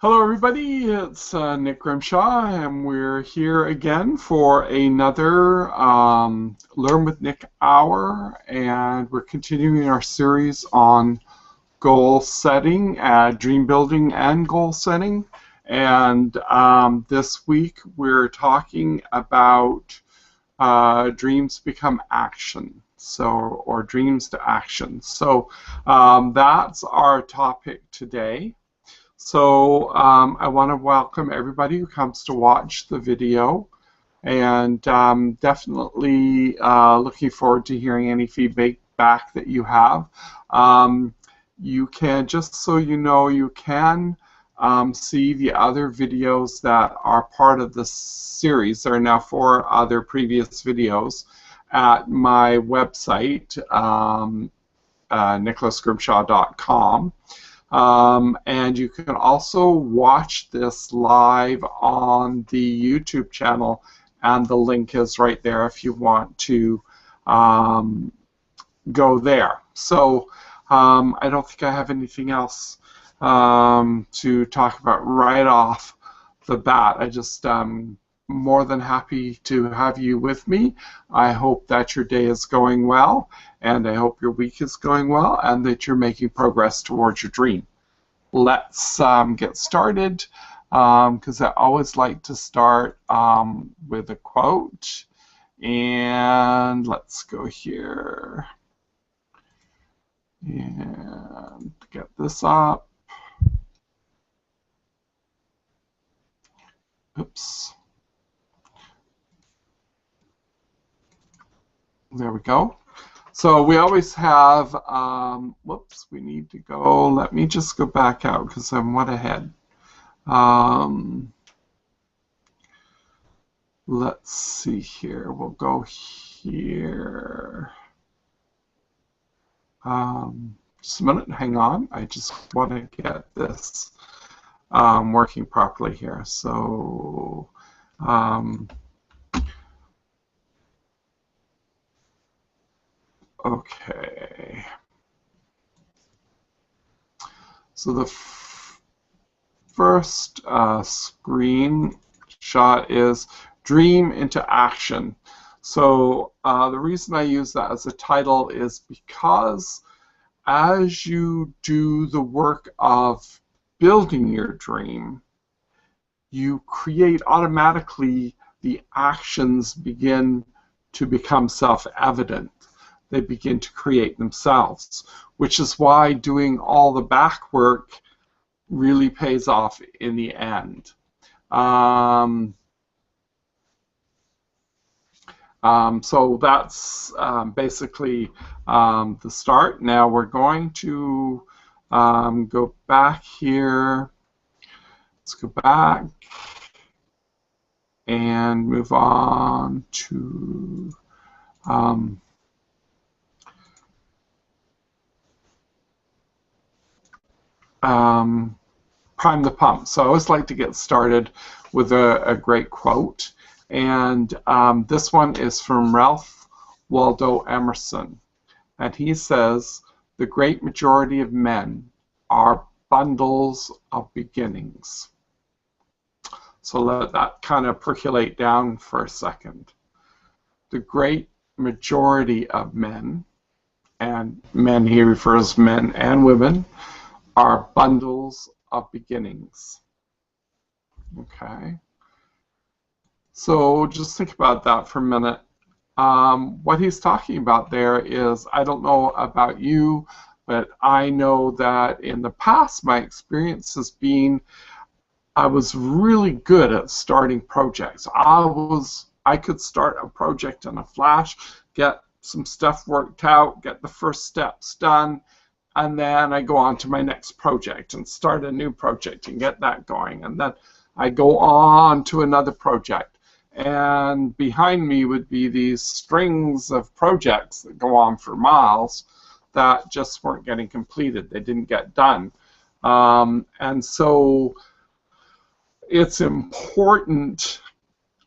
Hello everybody, it's Nick Grimshaw and we're here again for another Learn with Nick hour, and we're continuing our series on goal setting, dream building and goal setting. And this week we're talking about dreams become action, or dreams to action. So that's our topic today. So I want to welcome everybody who comes to watch the video, and definitely looking forward to hearing any feedback that you have. You can, just so you know, you can see the other videos that are part of this series. There are now 4 other previous videos at my website, nicholasgrimshaw.com. And you can also watch this live on the YouTube channel, and the link is right there if you want to go there. So I don't think I have anything else to talk about right off the bat. I just more than happy to have you with me. I hope that your day is going well, and I hope your week is going well, and that you're making progress towards your dream. Let's get started, because I always like to start with a quote. And let's go here and get this up. Oops. There we go. So we always have, whoops, we need to go, let me just go back out because I'm one ahead. Let's see here, we'll go here. Just a minute, hang on, I just want to get this working properly here. So, okay. So the first screenshot is Dream into Action. So the reason I use that as a title is because as you do the work of building your dream, you create automatically, the actions begin to become self-evident. They begin to create themselves, which is why doing all the back work really pays off in the end. So that's basically the start. Now we're going to go back here. Let's go back and move on to prime the pump. So I always like to get started with a great quote, and this one is from Ralph Waldo Emerson, and he says, "The great majority of men are bundles of beginnings." So let that kind of percolate down for a second. The great majority of men, and men, he refers men and women, are bundles of beginnings. Okay. So just think about that for a minute. What he's talking about there is, I don't know about you, but I know that in the past my experience has been I was really good at starting projects. I could start a project in a flash, get some stuff worked out, get the first steps done, and then I go on to my next project and start a new project and get that going, and then I go on to another project. And behind me would be these strings of projects that go on for miles that just weren't getting completed. They didn't get done. And so it's important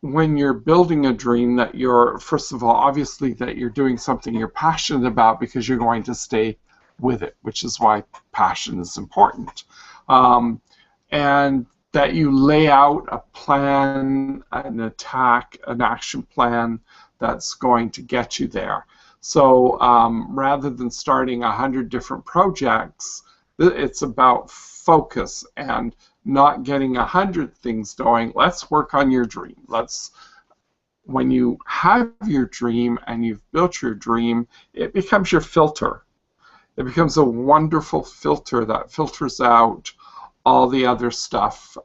when you're building a dream that you're, first of all, obviously that you're doing something you're passionate about, because you're going to stay with it, which is why passion is important. and that you lay out a plan, an attack, an action plan that's going to get you there. So rather than starting 100 different projects, it's about focus and not getting 100 things going. Let's work on your dream. When you have your dream and you've built your dream, it becomes your filter. It becomes a wonderful filter that filters out all the other stuff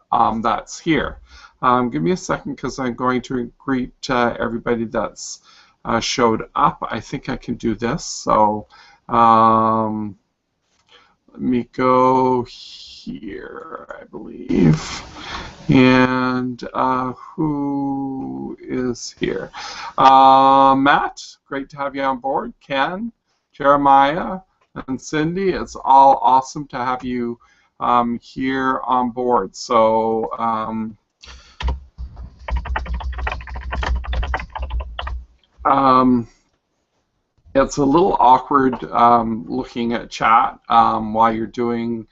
that's here. Give me a second, because I'm going to greet everybody that's showed up. I think I can do this. So let me go here, I believe. And who is here? Matt, great to have you on board. Ken, Jeremiah, and Cindy, it's all awesome to have you here on board. So it's a little awkward looking at chat while you're doing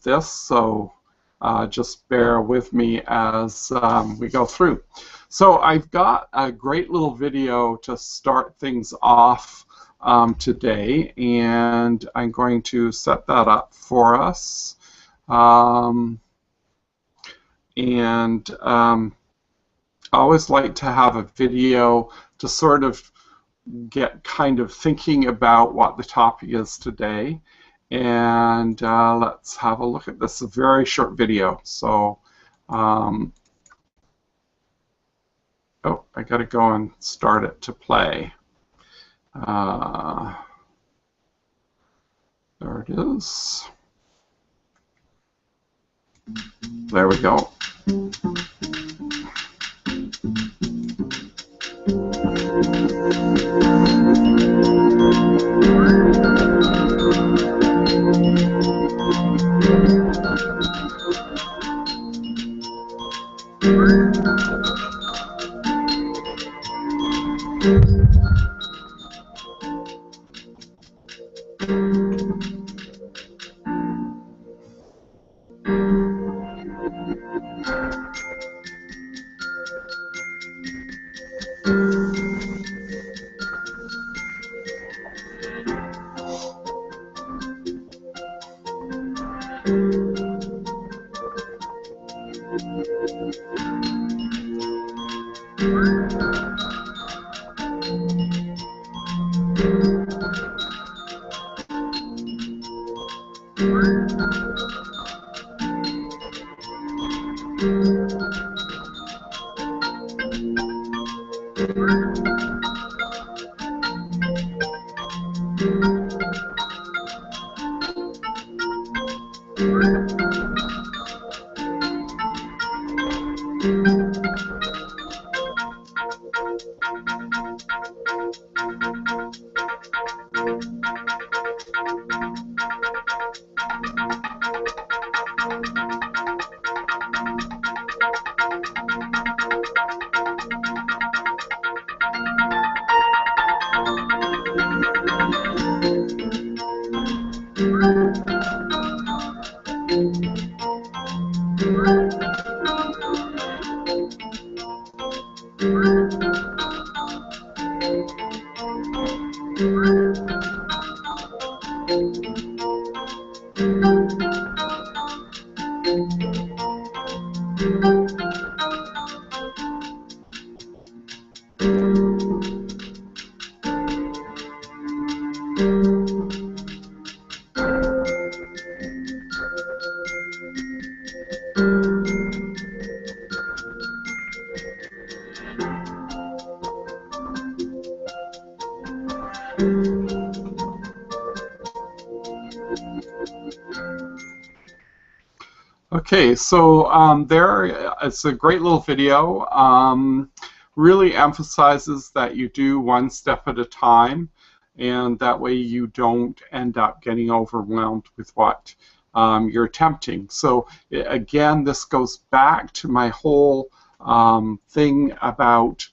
this, so just bear with me as we go through. So I've got a great little video to start things off today, and I'm going to set that up for us. I always like to have a video to sort of get kind of thinking about what the topic is today. And let's have a look at this. A very short video. So, oh, I got to go and start it to play. There it is. There we go. Okay, so it's a great little video. Really emphasizes that you do one step at a time, and that way you don't end up getting overwhelmed with what you're attempting. So again, this goes back to my whole thing about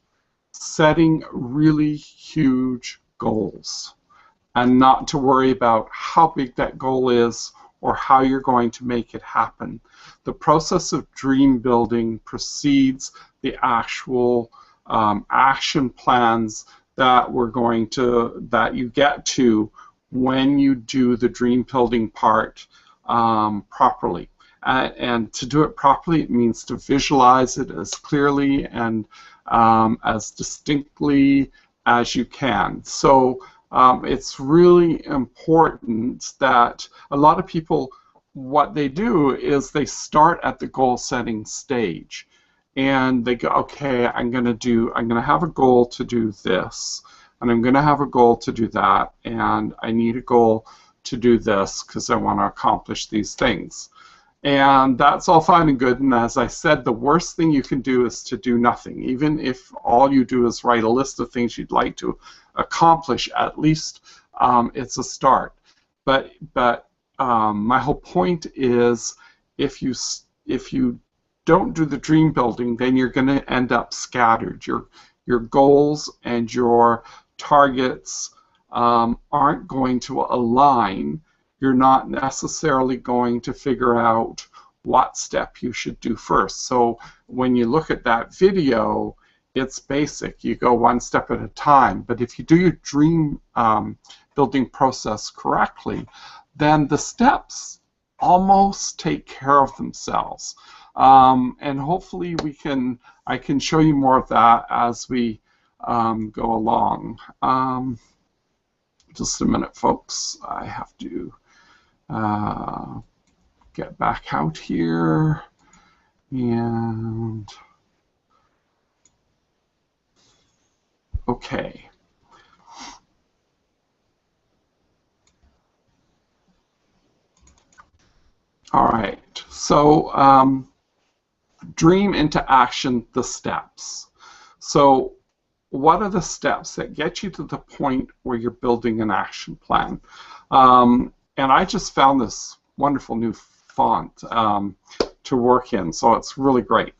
setting really huge goals, and not to worry about how big that goal is or how you're going to make it happen. The process of dream building precedes the actual action plans that you get to when you do the dream building part properly. And to do it properly, it means to visualize it as clearly and as distinctly as you can. So it's really important that a lot of people, what they do is they start at the goal setting stage, and they go, okay, I'm going to have a goal to do this, and I'm going to have a goal to do that, and I need a goal to do this because I want to accomplish these things. And that's all fine and good, and as I said, the worst thing you can do is to do nothing. Even if all you do is write a list of things you'd like to accomplish, at least it's a start. But my whole point is, if you don't do the dream building, then you're going to end up scattered. Your goals and your targets aren't going to align. You're not necessarily going to figure out what step you should do first. So when you look at that video, it's basic. You go one step at a time. But if you do your dream building process correctly, then the steps almost take care of themselves. And hopefully I can show you more of that as we go along. Just a minute, folks. I have to get back out here, and okay. All right, so dream into action, the steps. So what are the steps that get you to the point where you're building an action plan? And I just found this wonderful new font to work in, so it's really great.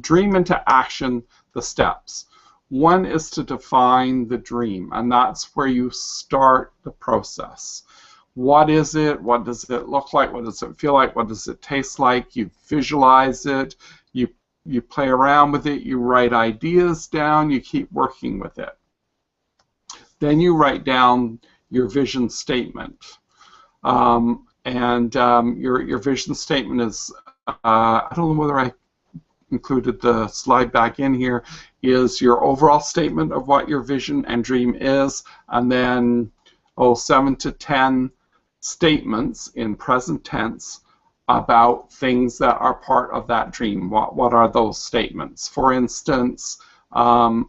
Dream into action, the steps. One is to define the dream, and that's where you start the process. What is it? What does it look like? What does it feel like? What does it taste like? You visualize it. You play around with it. You write ideas down. You keep working with it. Then you write down your vision statement. Your vision statement is, I don't know whether I included the slide back in here, is your overall statement of what your vision and dream is, and then 7 to 10 statements in present tense about things that are part of that dream. What are those statements? For instance, I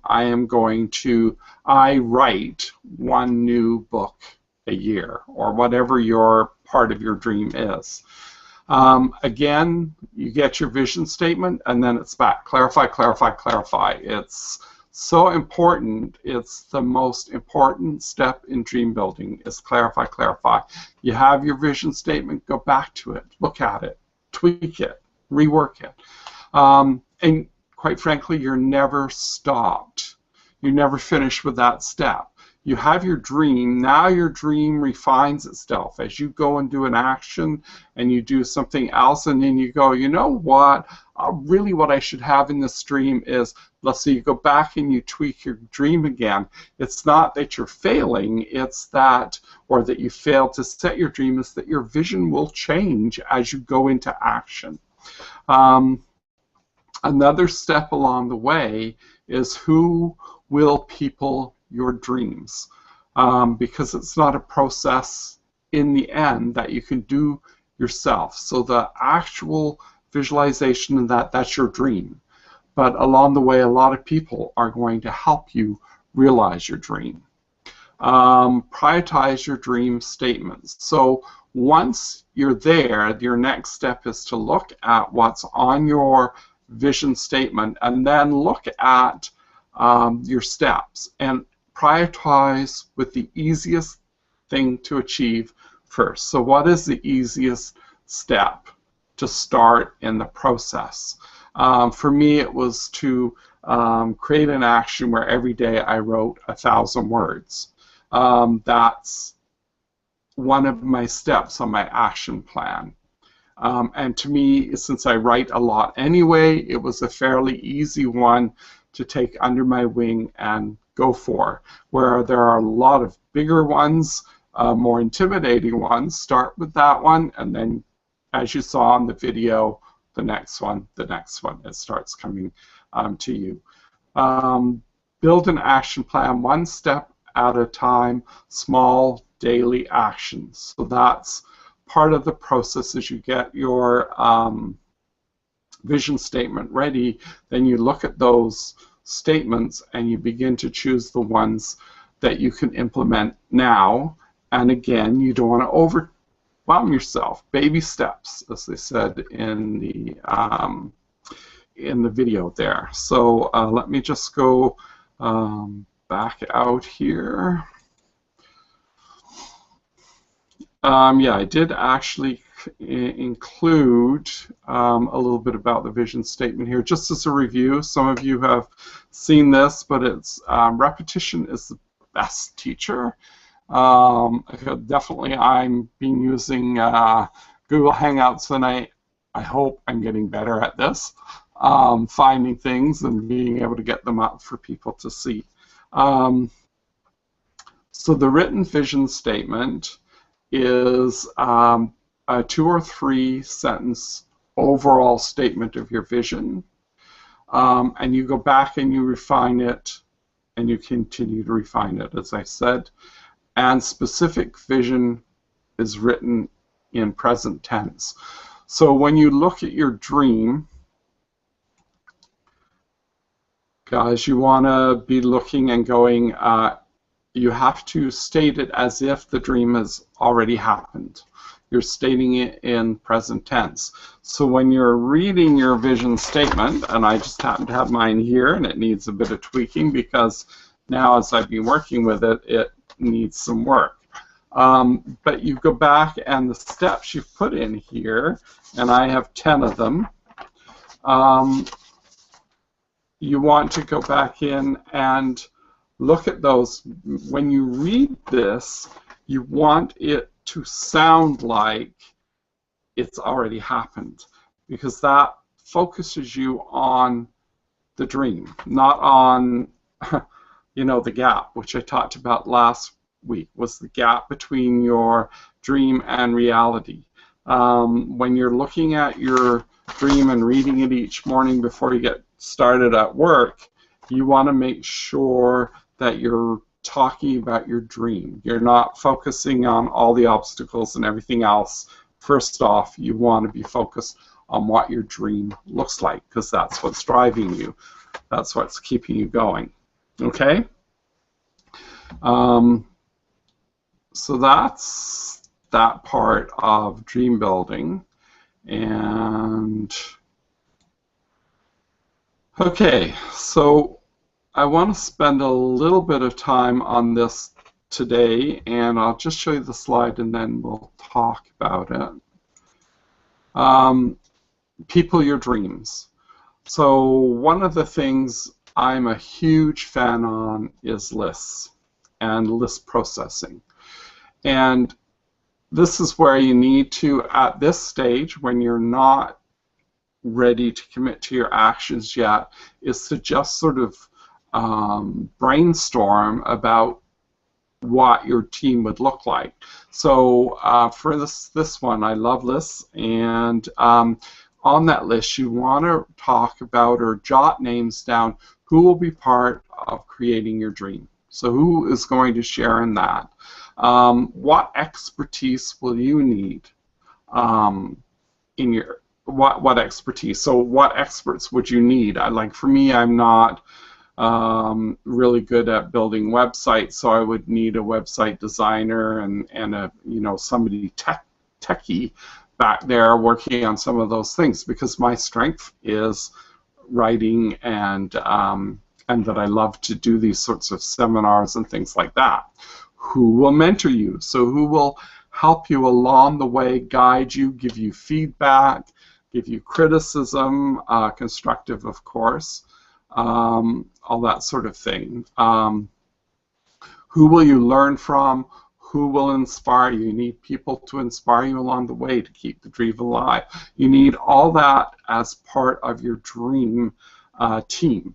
write one new book a year, or whatever your part of your dream is. Again, you get your vision statement, and then it's back. Clarify, clarify, clarify. It's so important. It's the most important step in dream building, is clarify, clarify. You have your vision statement, go back to it, look at it, tweak it, rework it. And quite frankly, you're never stopped. You never finish with that step. You have your dream. Now your dream refines itself as you go and do an action, and you do something else, and then you go, you know what? Really what I should have in this dream is, let's say you go back and you tweak your dream again. It's not that you're failing, it's that, or that you failed to set your dream, is that your vision will change as you go into action. Another step along the way is, who will people your dreams? Because it's not a process in the end that you can do yourself. So the actual visualization of that's your dream. But along the way, a lot of people are going to help you realize your dream. Prioritize your dream statements. So once you're there, your next step is to look at what's on your vision statement, and then look at your steps and prioritize with the easiest thing to achieve first. So what is the easiest step to start in the process? For me, it was to create an action where every day I wrote 1,000 words. That's one of my steps on my action plan. And to me, since I write a lot anyway, it was a fairly easy one to take under my wing and go for. Where there are a lot of bigger ones, more intimidating ones, start with that one, and then, as you saw in the video, the next one, it starts coming to you. Build an action plan one step at a time, small daily actions. So that's part of the process. As you get your vision statement ready, then you look at those statements and you begin to choose the ones that you can implement now. And again, you don't want to overwhelm yourself. Baby steps, as they said in the video there. So let me just go back out here. Yeah, I did actually include a little bit about the vision statement here, just as a review. Some of you have seen this, but it's repetition is the best teacher. Definitely, I'm been using Google Hangouts, and I hope I'm getting better at this, finding things and being able to get them up for people to see. So the written vision statement is a 2 or 3 sentence overall statement of your vision, and you go back and you refine it, and you continue to refine it, as I said. And specific vision is written in present tense. So when you look at your dream, guys, you want to be looking and going, you have to state it as if the dream has already happened. You're stating it in present tense. So when you're reading your vision statement, and I just happen to have mine here, and it needs a bit of tweaking because now as I've been working with it, it needs some work. But you go back and the steps you've put in here, and I have 10 of them, you want to go back in and look at those. When you read this, you want it to sound like it's already happened, because that focuses you on the dream, not on you know, the gap, which I talked about last week, was the gap between your dream and reality. When you're looking at your dream and reading it each morning before you get started at work, you want to make sure that you're talking about your dream. You're not focusing on all the obstacles and everything else. First off, you want to be focused on what your dream looks like, because that's what's driving you. That's what's keeping you going. Okay? So that's that part of dream building. And okay, so I want to spend a little bit of time on this today, and I'll just show you the slide and then we'll talk about it. People your dreams. So one of the things I'm a huge fan on is lists and list processing. And this is where you need to, at this stage, when you're not ready to commit to your actions yet, is to just sort of brainstorm about what your team would look like. So for this one, I love lists, and on that list you want to talk about or jot names down who will be part of creating your dream. So who is going to share in that? What expertise will you need in your what expertise? So what experts would you need? Like for me, I'm not really good at building websites, so I would need a website designer and a somebody techie back there working on some of those things, because my strength is writing and that I love to do these sorts of seminars and things like that. Who will mentor you? So who will help you along the way, guide you, give you feedback, give you criticism, constructive of course, all that sort of thing. Who will you learn from? who will inspire you. You need people to inspire you along the way to keep the dream alive. You need all that as part of your dream team.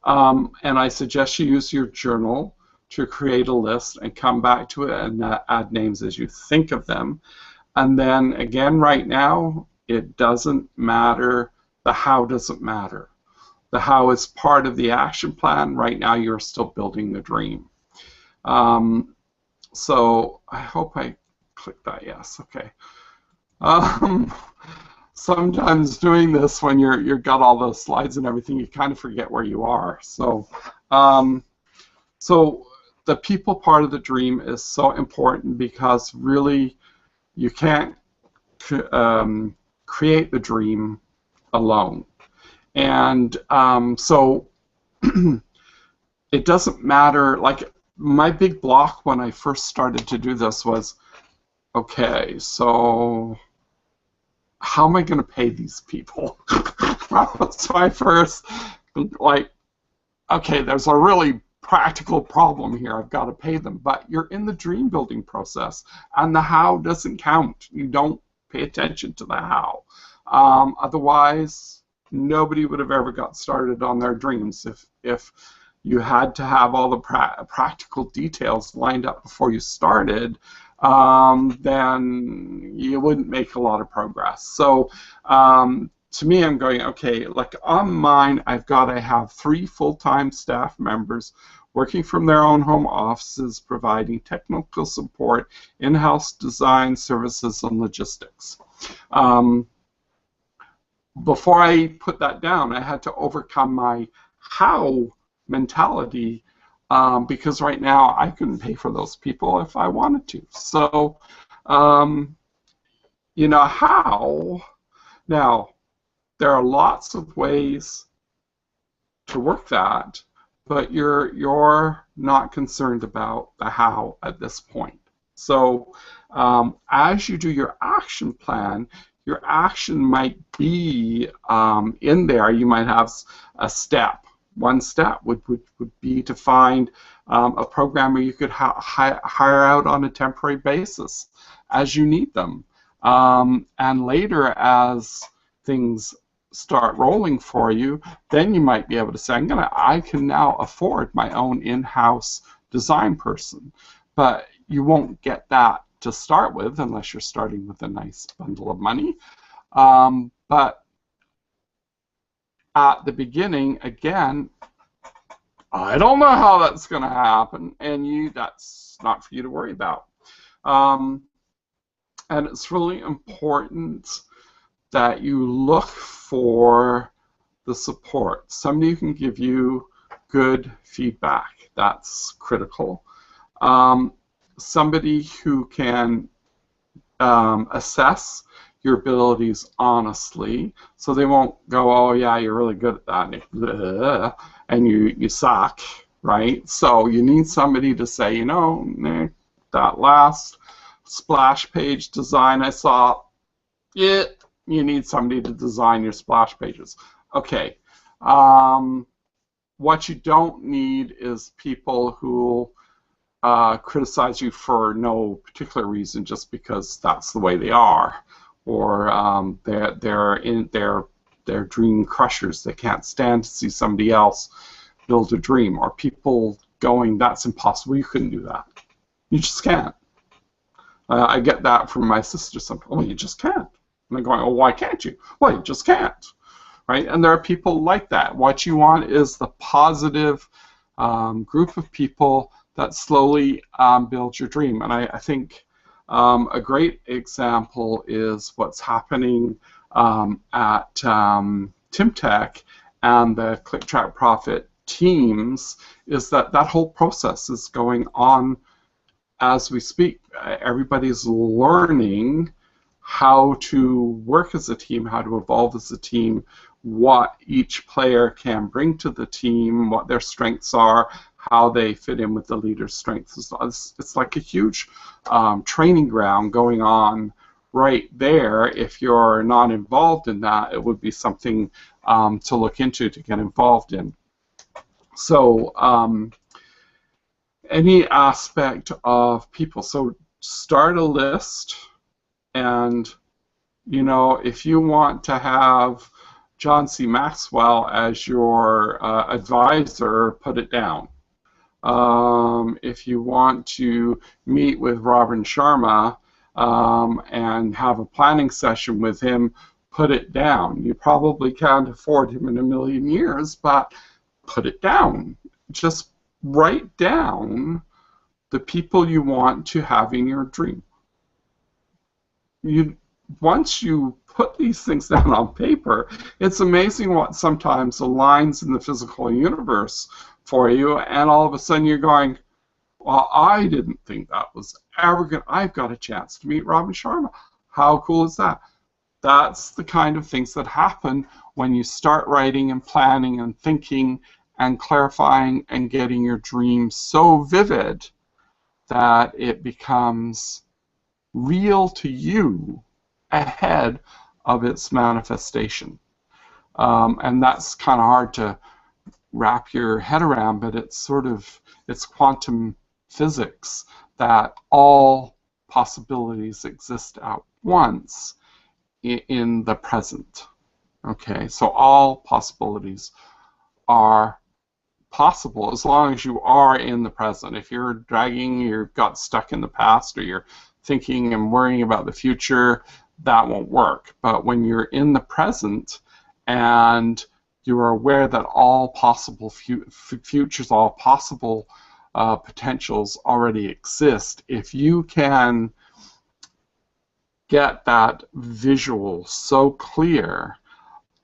And I suggest you use your journal to create a list and come back to it and add names as you think of them. And then again, right now, it doesn't matter. The how doesn't matter. The how is part of the action plan. Right now, you're still building the dream. So I hope I clicked that yes. Okay. Sometimes doing this when you've got all those slides and everything, you kind of forget where you are. So, so the people part of the dream is so important because really you can't create the dream alone. And so it doesn't matter, like my big block when I first started to do this was, okay, so how am I going to pay these people? That's my first, like, okay, there's a really practical problem here. I've got to pay them. But you're in the dream building process, and the how doesn't count. You don't pay attention to the how. Otherwise, nobody would have ever got started on their dreams. If you had to have all the practical details lined up before you started, then you wouldn't make a lot of progress. So to me, I'm going, okay, like on mine, I've got to have 3 full-time staff members working from their own home offices, providing technical support, in-house design services, and logistics. Before I put that down, I had to overcome my how mentality, because right now I couldn't pay for those people if I wanted to. So, you know, how? Now, there are lots of ways to work that, but you're not concerned about the how at this point. So, as you do your action plan, your action might be in there. You might have a step. One step would be to find a programmer you could hire out on a temporary basis as you need them. And later, as things start rolling for you, then you might be able to say, I can now afford my own in-house design person. But you won't get that to start with unless you're starting with a nice bundle of money. But at the beginning, again, I don't know how that's going to happen, and that's not for you to worry about. And it's really important that you look for the support. Somebody who can give you good feedback. That's critical. Somebody who can assess your abilities honestly, so they won't go, oh yeah, you're really good at that, and you suck, right? So you need somebody to say, you know, Nick, that last splash page design I saw, you need somebody to design your splash pages. Okay. What you don't need is people who criticize you for no particular reason, just because that's the way they are, or they're dream crushers. They can't stand to see somebody else build a dream, or people going, that's impossible, you couldn't do that. You just can't. I get that from my sister sometimes. Well, you just can't. And I'm going, oh, why can't you? Well, you just can't. Right? And there are people like that. What you want is the positive group of people that slowly build your dream. And I think a great example is what's happening at TimTech and the ClickTrack Profit teams, is that whole process is going on as we speak. Everybody's learning how to work as a team, how to evolve as a team, what each player can bring to the team, what their strengths are, how they fit in with the leader's strengths. It's like a huge training ground going on right there. If you're not involved in that, it would be something to look into, to get involved in. So any aspect of people. So start a list, and you know, if you want to have John C. Maxwell as your advisor, put it down. If you want to meet with Robin Sharma and have a planning session with him, put it down. You probably can't afford him in a million years, but put it down. Just write down the people you want to have in your dream. Once you put these things down on paper, it's amazing what sometimes aligns in the physical universe for you, and all of a sudden you're going, well, I didn't think that was ever going to, I've got a chance to meet Robin Sharma. How cool is that? That's the kind of things that happen when you start writing and planning and thinking and clarifying and getting your dream so vivid that it becomes real to you ahead of its manifestation. And that's kind of hard to wrap your head around, but it's quantum physics that all possibilities exist at once in the present. Okay, so all possibilities are possible as long as you are in the present. If you're you've got stuck in the past, or you're thinking and worrying about the future, that won't work. But when you're in the present and you are aware that all possible futures, all possible potentials already exist, if you can get that visual so clear,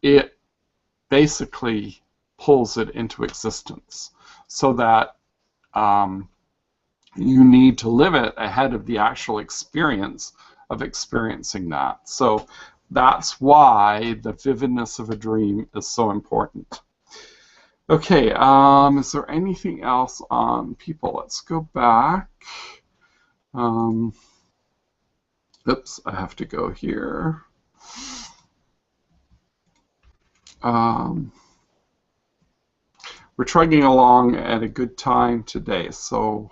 it basically pulls it into existence, so that you need to live it ahead of the actual experience of experiencing that. So that's why the vividness of a dream is so important. Okay, is there anything else on people? Let's go back. Oops, I have to go here. We're trudging along at a good time today, so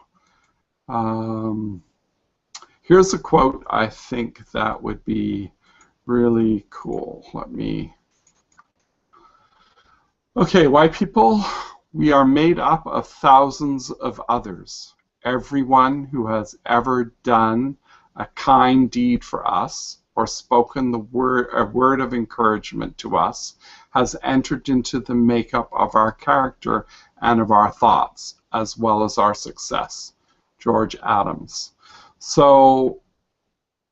here's a quote I think that would be really cool. Okay, why people? We are made up of thousands of others. Everyone who has ever done a kind deed for us or spoken a word of encouragement to us has entered into the makeup of our character and of our thoughts, as well as our success. George Adams. So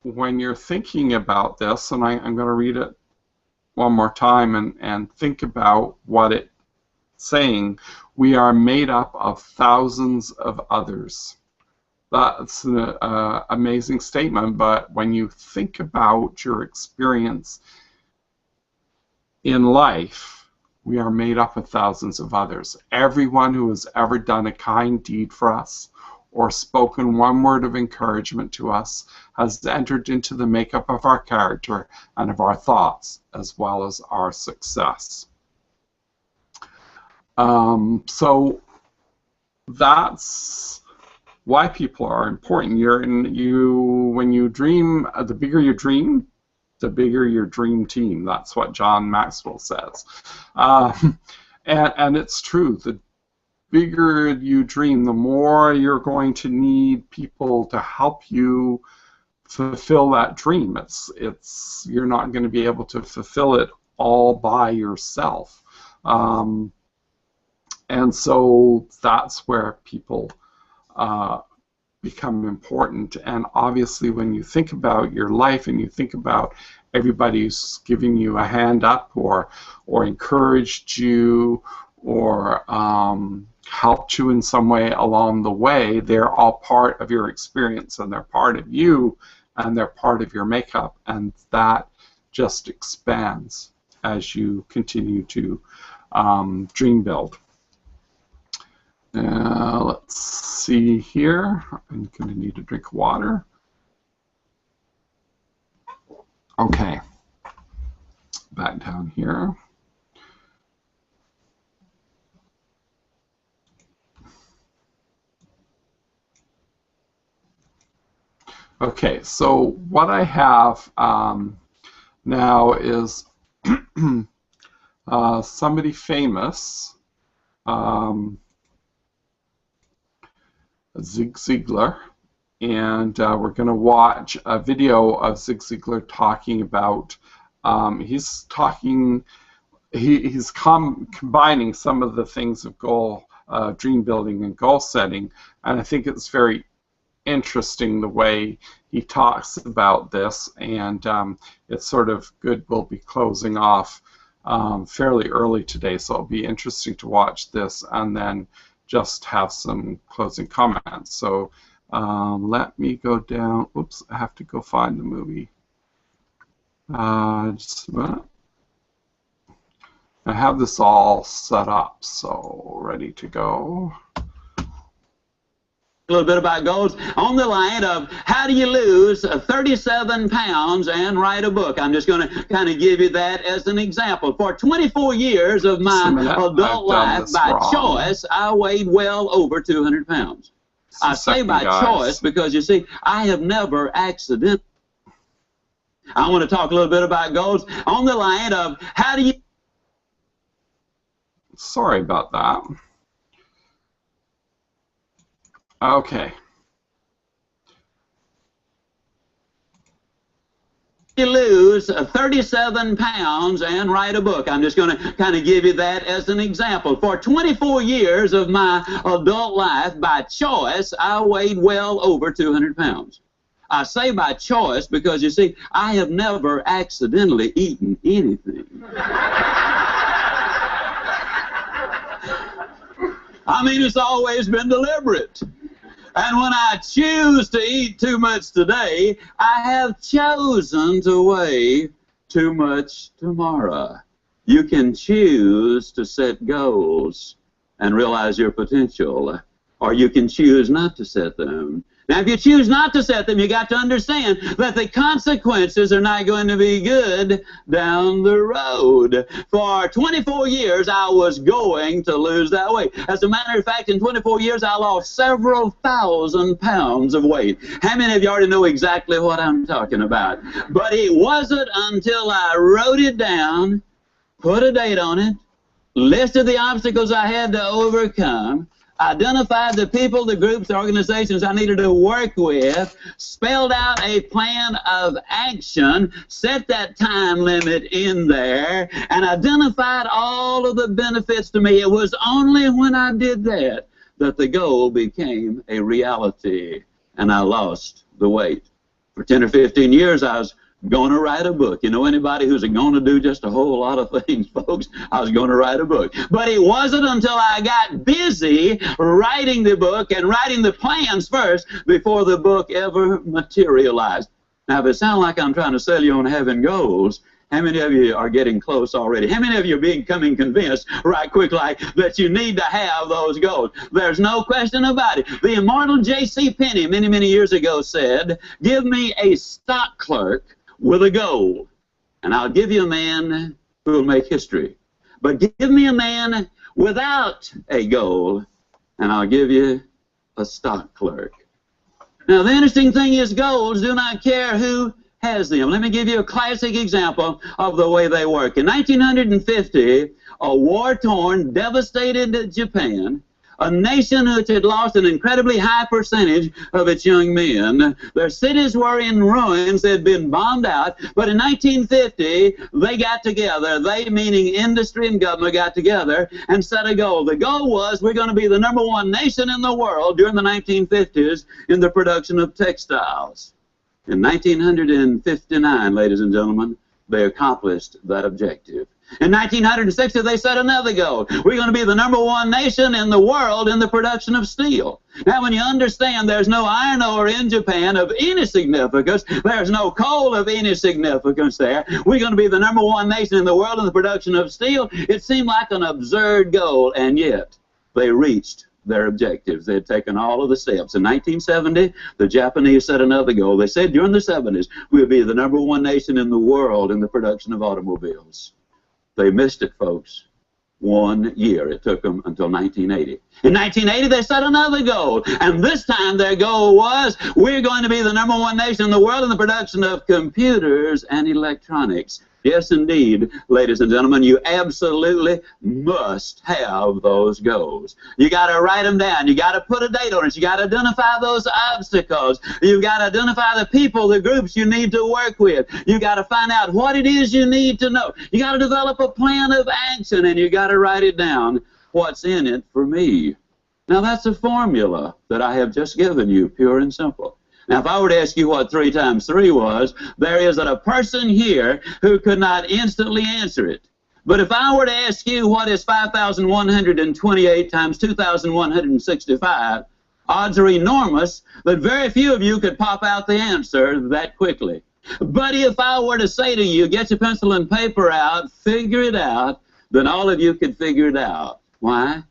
when you're thinking about this, and I'm going to read it one more time and think about what it's saying, we are made up of thousands of others. That's an amazing statement, but when you think about your experience in life, we are made up of thousands of others. Everyone who has ever done a kind deed for us or spoken one word of encouragement to us has entered into the makeup of our character and of our thoughts, as well as our success. So that's why people are important. When you dream, the bigger you dream, the bigger your dream team. That's what John Maxwell says. And it's true. The bigger you dream, the more you're going to need people to help you fulfill that dream. You're not going to be able to fulfill it all by yourself. And so that's where people become important. And obviously when you think about your life and you think about everybody who's giving you a hand up or encouraged you or helped you in some way along the way, they're all part of your experience, and they're part of you, and they're part of your makeup, and that just expands as you continue to dream build. Let's see here. I'm going to need a drink of water. Okay, back down here. Okay, so what I have now is somebody famous, Zig Ziglar, and we're going to watch a video of Zig Ziglar talking about, he's combining some of the things of dream building and goal setting, and I think it's very interesting the way he talks about this, and it's sort of good. We'll be closing off fairly early today, so it'll be interesting to watch this and then just have some closing comments. So let me go down. Oops, I have to go find the movie. Just a minute. I have this all set up, so ready to go. A little bit about goals on the line of how do you lose 37 pounds and write a book. I'm just going to kind of give you that as an example. For 24 years of my adult life, by choice, I weighed well over 200 pounds. I say by choice because, you see, I have never accidentally. I want to talk a little bit about goals on the line of how do you. Sorry about that. Okay. You lose 37 pounds and write a book. I'm just going to kind of give you that as an example. For 24 years of my adult life, by choice, I weighed well over 200 pounds. I say by choice because, you see, I have never accidentally eaten anything. I mean, it's always been deliberate. And when I choose to eat too much today, I have chosen to weigh too much tomorrow. You can choose to set goals and realize your potential, or you can choose not to set them. Now, if you choose not to set them, you got to understand that the consequences are not going to be good down the road. For 24 years, I was going to lose that weight. As a matter of fact, in 24 years, I lost several thousand pounds of weight. How many of you already know exactly what I'm talking about? But it wasn't until I wrote it down, put a date on it, listed the obstacles I had to overcome, identified the people, the groups, the organizations I needed to work with, spelled out a plan of action, set that time limit in there, and identified all of the benefits to me. It was only when I did that that the goal became a reality, and I lost the weight. For 10 or 15 years, I was going to write a book. You know anybody who's going to do just a whole lot of things, folks? I was going to write a book. But it wasn't until I got busy writing the book and writing the plans first before the book ever materialized. Now, if it sounds like I'm trying to sell you on having goals, how many of you are getting close already? How many of you are becoming convinced right quick like that you need to have those goals? There's no question about it. The immortal J.C. Penney many, many years ago said, give me a stock clerk with a goal, and I'll give you a man who will make history. But give me a man without a goal, and I'll give you a stock clerk. Now, the interesting thing is goals do not care who has them. Let me give you a classic example of the way they work. In 1950, a war-torn, devastated Japan, a nation which had lost an incredibly high percentage of its young men. Their cities were in ruins. They had been bombed out. But in 1950, they got together. They, meaning industry and government, got together and set a goal. The goal was we're going to be the #1 nation in the world during the 1950s in the production of textiles. In 1959, ladies and gentlemen, they accomplished that objective. In 1960, they set another goal. We're going to be the #1 nation in the world in the production of steel. Now, when you understand there's no iron ore in Japan of any significance, there's no coal of any significance there, we're going to be the #1 nation in the world in the production of steel, it seemed like an absurd goal, and yet they reached their objectives. They had taken all of the steps. In 1970, the Japanese set another goal. They said during the 70s, we'll be the #1 nation in the world in the production of automobiles. They missed it, folks. 1 year. It took them until 1980. In 1980, they set another goal, and this time their goal was, we're going to be the #1 nation in the world in the production of computers and electronics. Yes, indeed, ladies and gentlemen, you absolutely must have those goals. You got to write them down. You got to put a date on it. You got to identify those obstacles. You've got to identify the people, the groups you need to work with. You got to find out what it is you need to know. You got to develop a plan of action, and you got to write it down. What's in it for me? Now, that's a formula that I have just given you, pure and simple. Now, if I were to ask you what 3 times 3 was, there isn't a person here who could not instantly answer it. But if I were to ask you what is 5,128 times 2,165, odds are enormous that very few of you could pop out the answer that quickly. But if I were to say to you, get your pencil and paper out, figure it out, then all of you could figure it out. Why?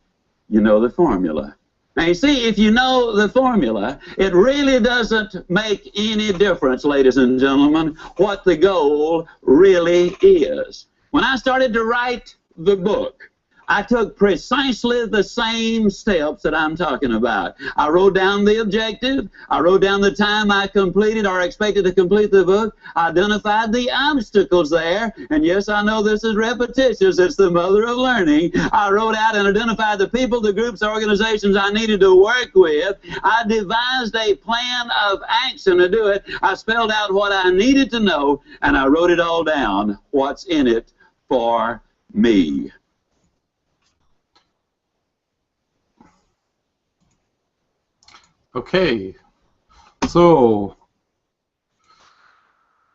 You know the formula. Now, you see, if you know the formula, it really doesn't make any difference, ladies and gentlemen, what the goal really is. When I started to write the book, I took precisely the same steps that I'm talking about. I wrote down the objective. I wrote down the time I completed or expected to complete the book. I identified the obstacles there. And yes, I know this is repetitious. It's the mother of learning. I wrote out and identified the people, the groups, the organizations I needed to work with. I devised a plan of action to do it. I spelled out what I needed to know, and I wrote it all down. What's in it for me? Okay, so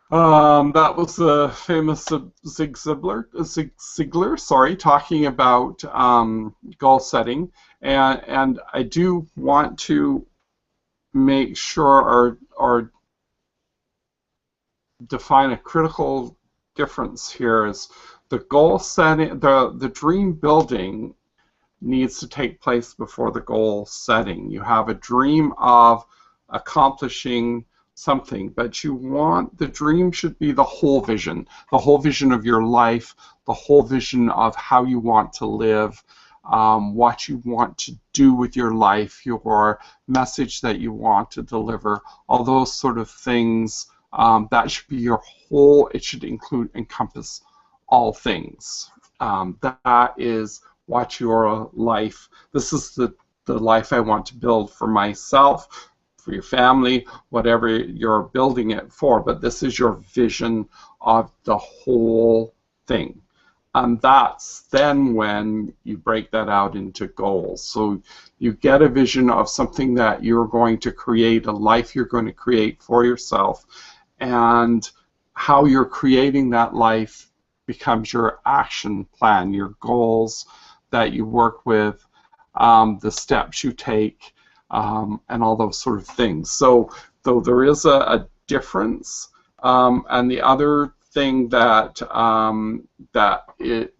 that was the famous Zig Ziglar, talking about goal setting, and I do want to make sure or define a critical difference here. Is the goal setting, the dream building needs to take place before the goal setting. You have a dream of accomplishing something, but you want, the dream should be the whole vision of your life, the whole vision of how you want to live, what you want to do with your life, your message that you want to deliver, all those sort of things. That should be your whole, it should encompass all things. That is what your life, this is the life I want to build for myself, for your family, whatever you're building it for, but this is your vision of the whole thing. And that's then when you break that out into goals. So you get a vision of something that you're going to create, a life you're going to create for yourself, and how you're creating that life becomes your action plan, your goals that you work with, the steps you take, and all those sort of things. So though there is a difference, and the other thing that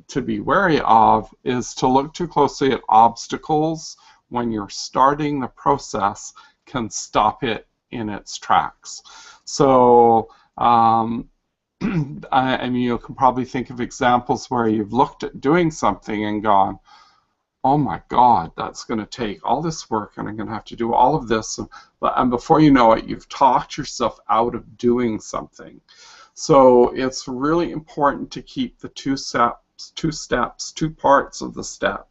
to be wary of is to look too closely at obstacles when you're starting the process can stop it in its tracks. So I mean, you can probably think of examples where you've looked at doing something and gone, oh my God, that's going to take all this work and I'm going to have to do all of this. And before you know it, you've talked yourself out of doing something. So it's really important to keep the two parts of the step,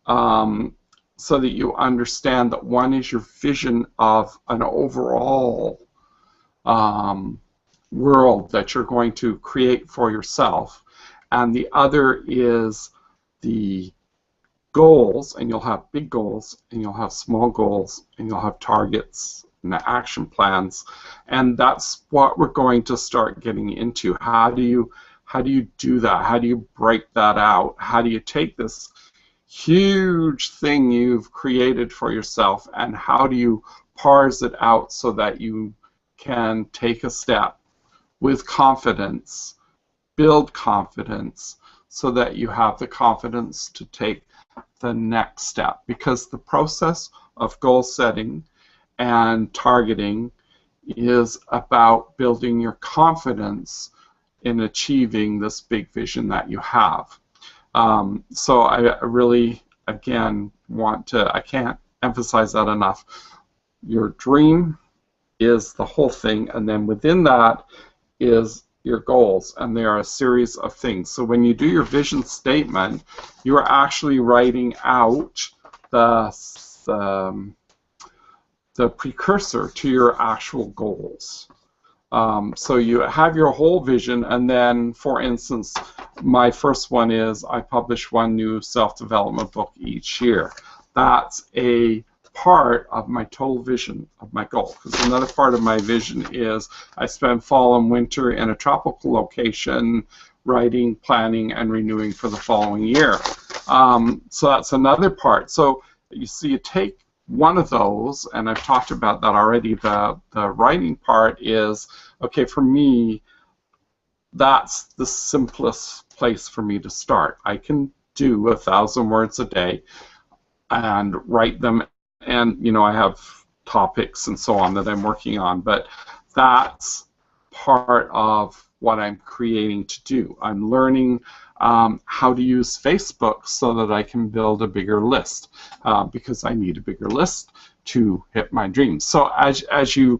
so that you understand that one is your vision of an overall world that you're going to create for yourself, and the other is the goals, and you'll have big goals and you'll have small goals and you'll have targets and the action plans, and that's what we're going to start getting into. How do you do that? How do you break that out? How do you take this huge thing you've created for yourself and how do you parse it out so that you can take a step with confidence, build confidence, so that you have the confidence to take the next step? Because the process of goal setting and targeting is about building your confidence in achieving this big vision that you have. So I really, again, I can't emphasize that enough. Your dream is the whole thing, and then within that is your goals, and they are a series of things. So when you do your vision statement, you are actually writing out the precursor to your actual goals. So you have your whole vision, and then, for instance, my first one is I publish one new self-development book each year. That's a part of my total vision of my goal. Because another part of my vision is I spend fall and winter in a tropical location writing, planning, and renewing for the following year. So that's another part. So you see, you take one of those, and I've talked about that already. The writing part is, okay, for me, that's the simplest place for me to start. I can do 1,000 words a day and write them, and I have topics and so on that I'm working on, but that's part of what I'm creating to do. I'm learning how to use Facebook so that I can build a bigger list, because I need a bigger list to hit my dreams. So as you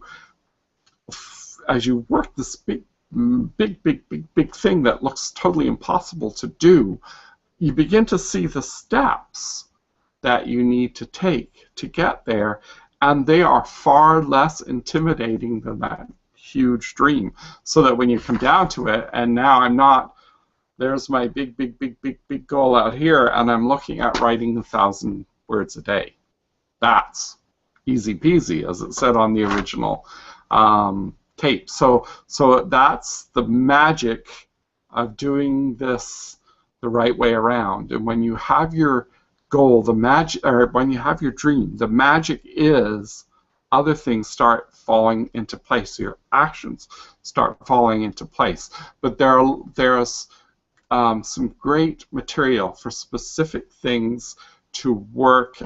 work this big thing that looks totally impossible to do, you begin to see the steps that you need to take to get there, and they are far less intimidating than that huge dream. So that when you come down to it, and now I'm not, there's my big goal out here, and I'm looking at writing 1,000 words a day. That's easy peasy, as it said on the original tape. So that's the magic of doing this the right way around. And when you have your goal, when you have your dream, the magic is other things start falling into place. Your actions start falling into place. But there's some great material for specific things to work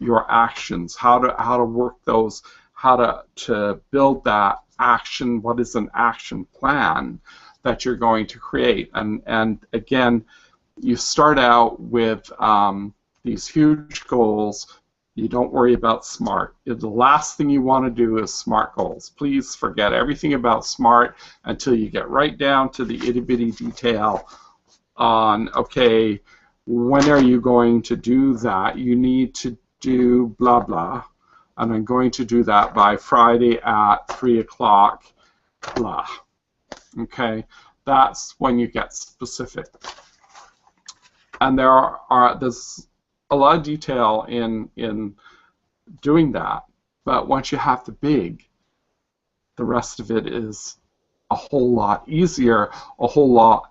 your actions, how to work those, how to build that action. What is an action plan that you're going to create? And again, you start out with these huge goals. You don't worry about SMART. The last thing you want to do is SMART goals. Please forget everything about SMART until you get right down to the itty-bitty detail on, okay, when are you going to do that? You need to do blah, blah, and I'm going to do that by Friday at 3 o'clock, blah. Okay, that's when you get specific. And there's a lot of detail in doing that, but once you have the big, the rest of it is a whole lot easier, a whole lot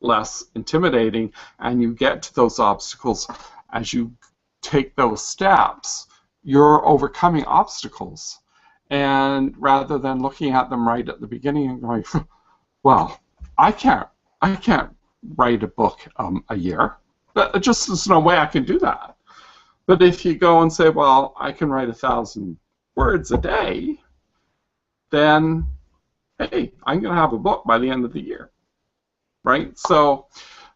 less intimidating, and you get to those obstacles as you take those steps. You're overcoming obstacles, and rather than looking at them right at the beginning and going, well, I can't write a book a year. Just there's no way I can do that. But if you go and say, well, I can write 1,000 words a day, then, hey, I'm going to have a book by the end of the year, right? So,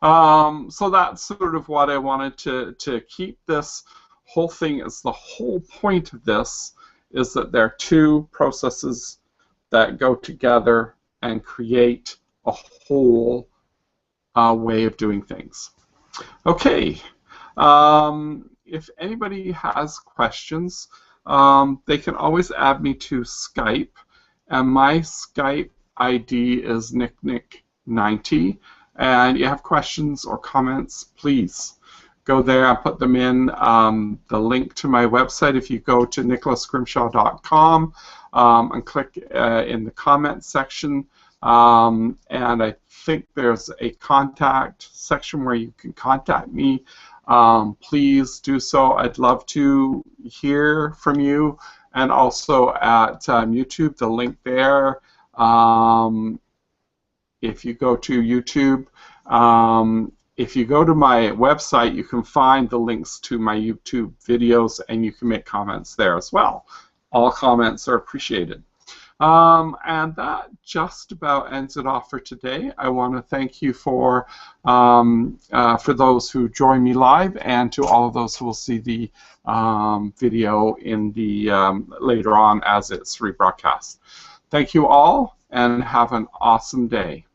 so that's sort of what I wanted to keep this whole thing. Is the whole point of this is that there are two processes that go together and create a whole way of doing things. Okay, if anybody has questions, they can always add me to Skype, and my Skype ID is nicknick90, and you have questions or comments, please go there. I'll put them in the link to my website. If you go to nicholasgrimshaw.com and click in the comments section, and I think there's a contact section where you can contact me. Please do so. I'd love to hear from you. And also at YouTube, the link there. If you go to YouTube, if you go to my website, you can find the links to my YouTube videos, and you can make comments there as well. All comments are appreciated. And that just about ends it off for today. I want to thank you for those who join me live, and to all of those who will see the video in the later on as it's rebroadcast. Thank you all, and have an awesome day.